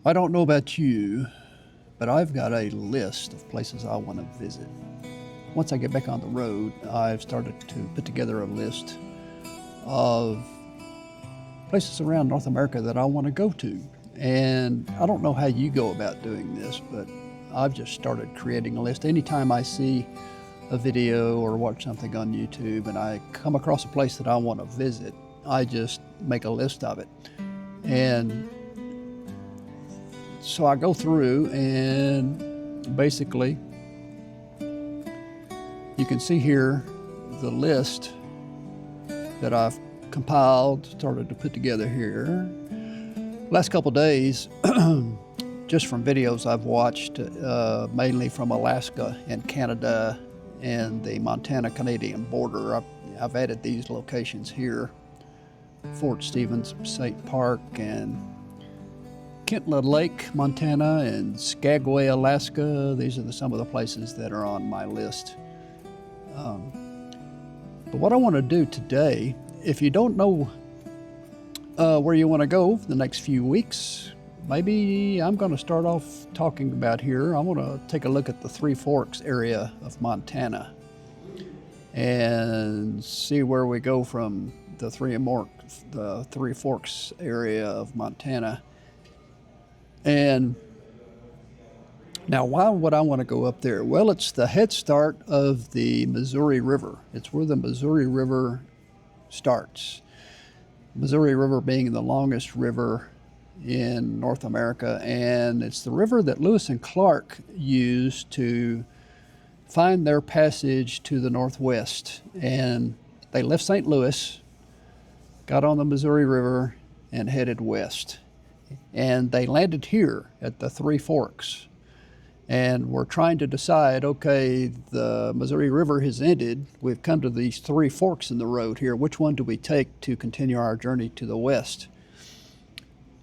I don't know about you, but I've got a list of places I want to visit. Once I get back on the road, I've started to put together a list of places around North America that I want to go to. And I don't know how you go about doing this, but I've just started creating a list. Anytime I see a video or watch something on YouTube and I come across a place that I want to visit, I just make a list of it. And so I go through and basically you can see here the list that I've compiled, started to put together here. Last couple days, just from videos I've watched, mainly from Alaska and Canada and the Montana-Canadian border. I've added these locations here: Fort Stevens State Park and Kentland Lake, Montana, and Skagway, Alaska. These are some of the places that are on my list. But what I want to do today, if you don't know where you want to go the next few weeks, maybe I'm going to start off talking about here. I want to take a look at the Three Forks area of Montana and see where we go from the Three Forks area of Montana. And now, why would I want to go up there? Well, it's the head start of the Missouri River. It's where the Missouri River starts. Missouri River being the longest river in North America, and it's the river that Lewis and Clark used to find their passage to the Northwest. And they left St. Louis, got on the Missouri River, and headed west. And they landed here at the Three Forks. And we're trying to decide, okay, the Missouri River has ended. We've come to these three forks in the road here. Which one do we take to continue our journey to the west?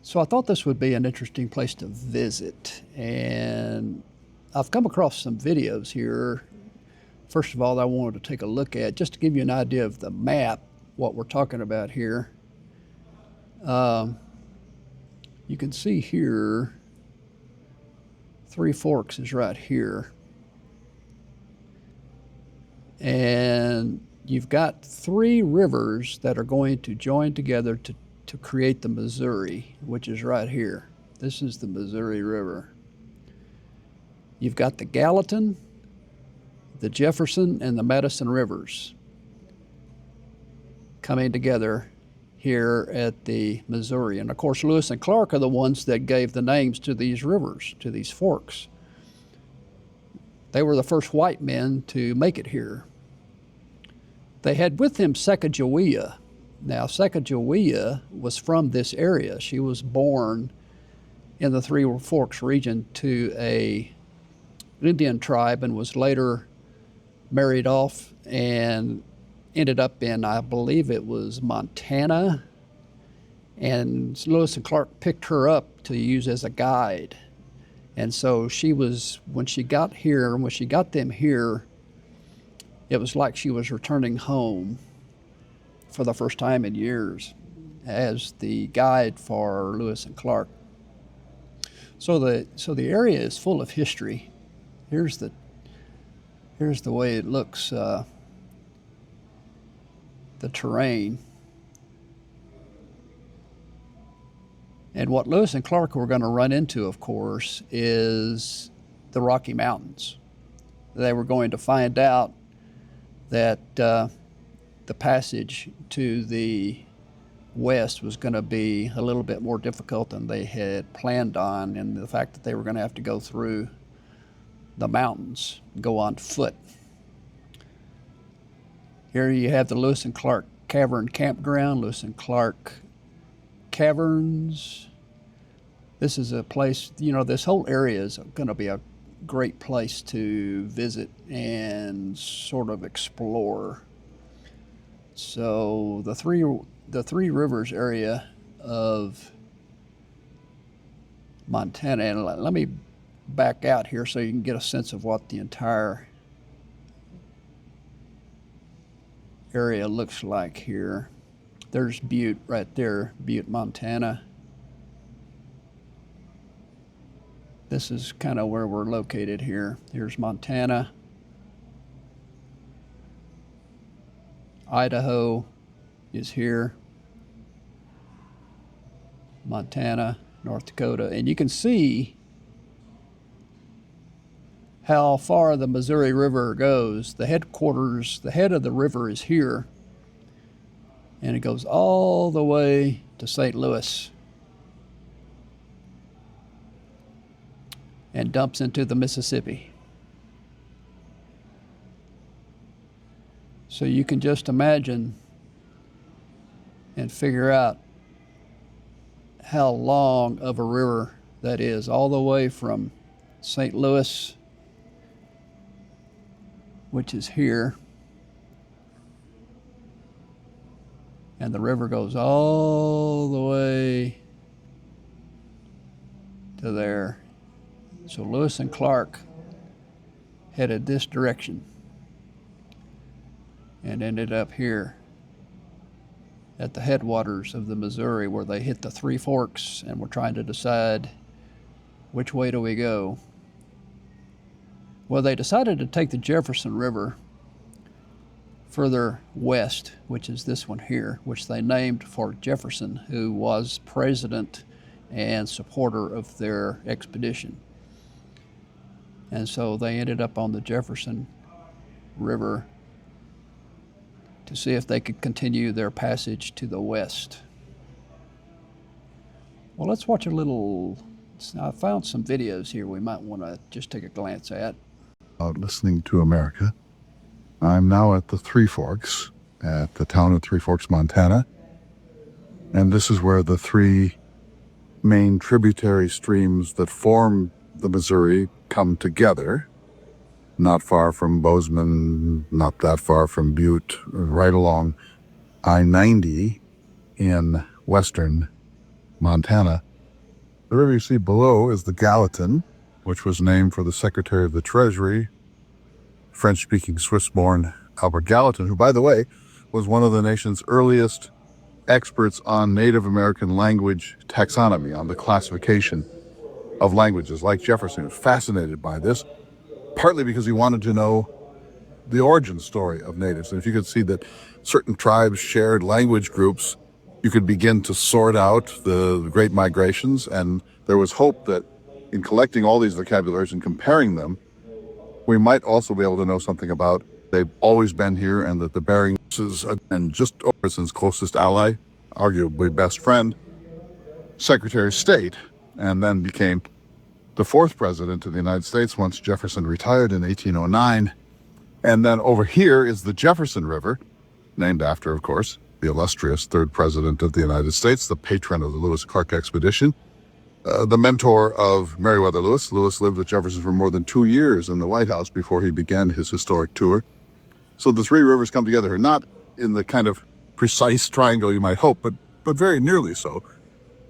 So I thought this would be an interesting place to visit. And I've come across some videos here. First of all, I wanted to take a look at, just to give you an idea of the map, what we're talking about here. You can see here, Three Forks is right here. And you've got three rivers that are going to join together to create the Missouri, which is right here. This is the Missouri River. You've got the Gallatin, the Jefferson, and the Madison rivers coming together here at the Missouri. And of course, Lewis and Clark are the ones that gave the names to these rivers, to these forks. They were the first white men to make it here. They had with them Sacagawea. Now, Sacagawea was from this area. She was born in the Three Forks region to an Indian tribe and was later married off and ended up in, I believe it was Montana, and Lewis and Clark picked her up to use as a guide. And so she was, when she got them here, it was like she was returning home for the first time in years as the guide for Lewis and Clark. So the area is full of history. Here's the way it looks. The terrain. And what Lewis and Clark were going to run into, of course, is the Rocky Mountains. They were going to find out that the passage to the west was going to be a little bit more difficult than they had planned on, and the fact that they were going to have to go through the mountains, go on foot. Here you have the Lewis and Clark Cavern Campground, Lewis and Clark Caverns. This is a place, this whole area is going to be a great place to visit and sort of explore. So the Three Rivers area of Montana, and let me back out here so you can get a sense of what the entire area looks like here. There's Butte right there, Butte, Montana. This is kind of where we're located here. Here's Montana, Idaho is here, Montana, North Dakota, and you can see how far the Missouri River goes. The headquarters, the head of the river is here, and it goes all the way to St. Louis and dumps into the Mississippi. So you can just imagine and figure out how long of a river that is, all the way from St. Louis, which is here, and the river goes all the way to there. So Lewis and Clark headed this direction and ended up here at the headwaters of the Missouri, where they hit the three forks and were trying to decide which way do we go. Well, they decided to take the Jefferson River further west, which is this one here, which they named for Jefferson, who was president and supporter of their expedition. And so they ended up on the Jefferson River to see if they could continue their passage to the west. Well, let's watch a little. I found some videos here we might want to just take a glance at. Listening to America. I'm now at the Three Forks, at the town of Three Forks, Montana. And this is where the three main tributary streams that form the Missouri come together. Not far from Bozeman, not that far from Butte, right along I-90 in western Montana. The river you see below is the Gallatin, which was named for the Secretary of the Treasury, French-speaking Swiss-born Albert Gallatin, who, by the way, was one of the nation's earliest experts on Native American language taxonomy, on the classification of languages. Like Jefferson, he was fascinated by this, partly because he wanted to know the origin story of natives. And if you could see that certain tribes shared language groups, you could begin to sort out the great migrations. And there was hope that in collecting all these vocabularies and comparing them, we might also be able to know something about they've always been here, and that the Bering is, and just Jefferson's closest ally, arguably best friend, Secretary of State, and then became the fourth president of the United States once Jefferson retired in 1809. And then over here is the Jefferson River, named after, of course, the illustrious third president of the United States, the patron of the Lewis and Clark expedition, the mentor of Meriwether Lewis. Lewis lived with Jefferson for more than 2 years in the White House before he began his historic tour. So the three rivers come together, not in the kind of precise triangle you might hope, but very nearly so.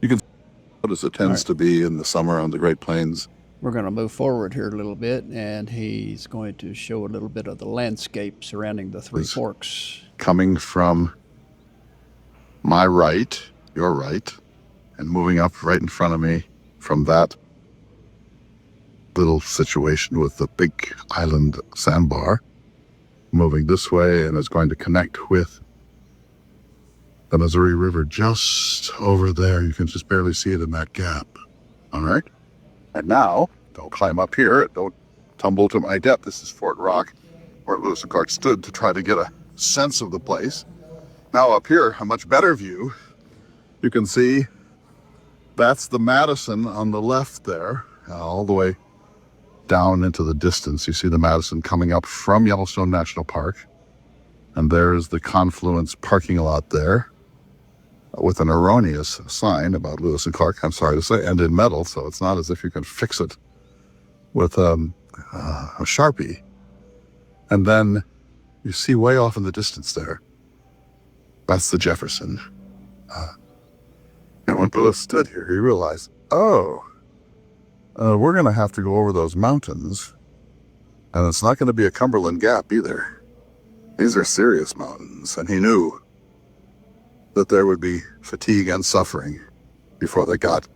You can see as it tends to be in the summer on the Great Plains. We're going to move forward here a little bit, and he's going to show a little bit of the landscape surrounding the Three Forks. Coming from my right, your right, and moving up right in front of me from that little situation with the big island sandbar, moving this way, and is going to connect with the Missouri River just over there. You can just barely see it in that gap. All right? And now, don't climb up here. Don't tumble to my depth. This is Fort Rock, where Lewis and Clark stood to try to get a sense of the place. Now up here, a much better view. You can see that's the Madison on the left there, all the way down into the distance. You see the Madison coming up from Yellowstone National Park. And there's the Confluence parking lot there, with an erroneous sign about Lewis and Clark, I'm sorry to say, and in metal, so it's not as if you can fix it with a Sharpie. And then you see way off in the distance there, that's the Jefferson. And when Lewis stood here, he realized, we're going to have to go over those mountains, and it's not going to be a Cumberland Gap either. These are serious mountains, and he knew that there would be fatigue and suffering before they got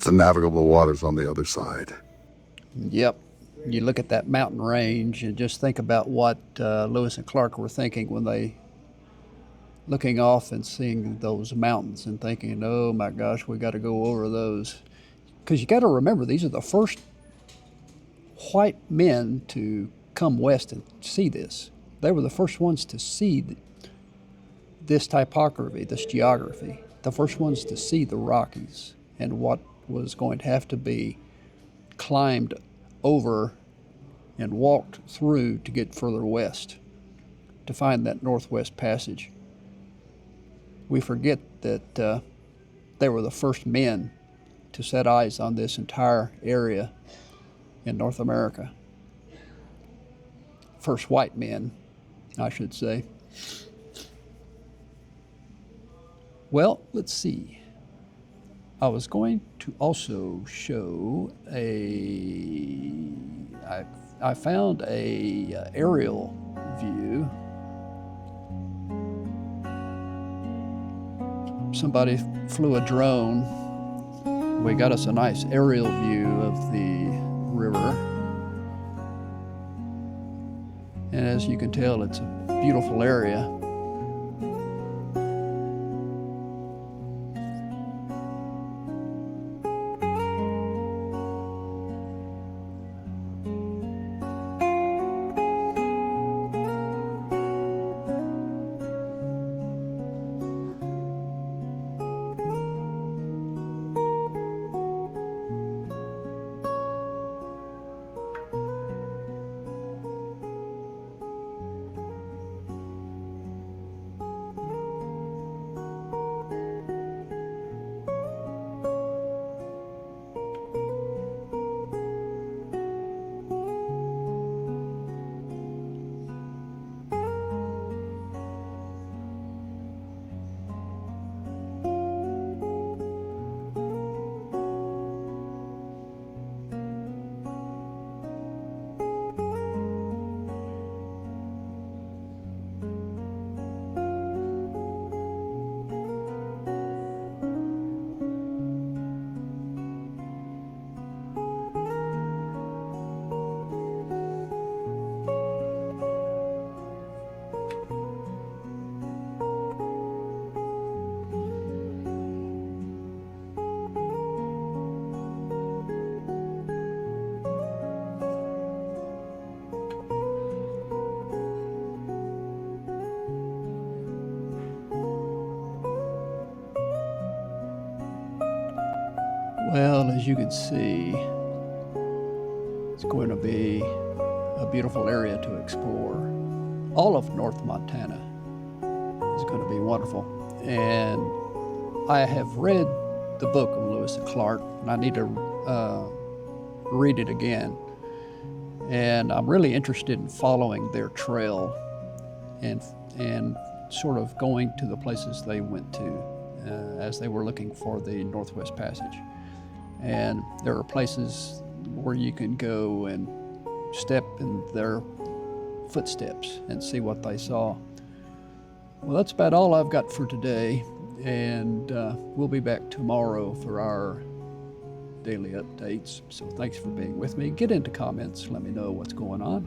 the navigable waters on the other side. Yep. You look at that mountain range and just think about what Lewis and Clark were thinking when they looking off and seeing those mountains and thinking, oh my gosh, we got to go over those. Because you got to remember, these are the first white men to come west and see this. They were the first ones to see this typography, this geography, the first ones to see the Rockies and what was going to have to be climbed over and walked through to get further west to find that Northwest Passage. We forget that they were the first men to set eyes on this entire area in North America. First white men, I should say. Well, let's see. I was going to also show I found a aerial view. Somebody flew a drone. We got us a nice aerial view of the river. And as you can tell, it's a beautiful area. Well, as you can see, it's going to be a beautiful area to explore. All of North Montana is going to be wonderful. And I have read the book of Lewis and Clark, and I need to read it again. And I'm really interested in following their trail and sort of going to the places they went to as they were looking for the Northwest Passage. And there are places where you can go and step in their footsteps and see what they saw. Well, that's about all I've got for today, and we'll be back tomorrow for our daily updates. So thanks for being with me. Get into comments, let me know what's going on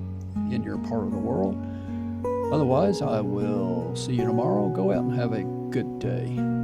in your part of the world. Otherwise, I will see you tomorrow. Go out and have a good day.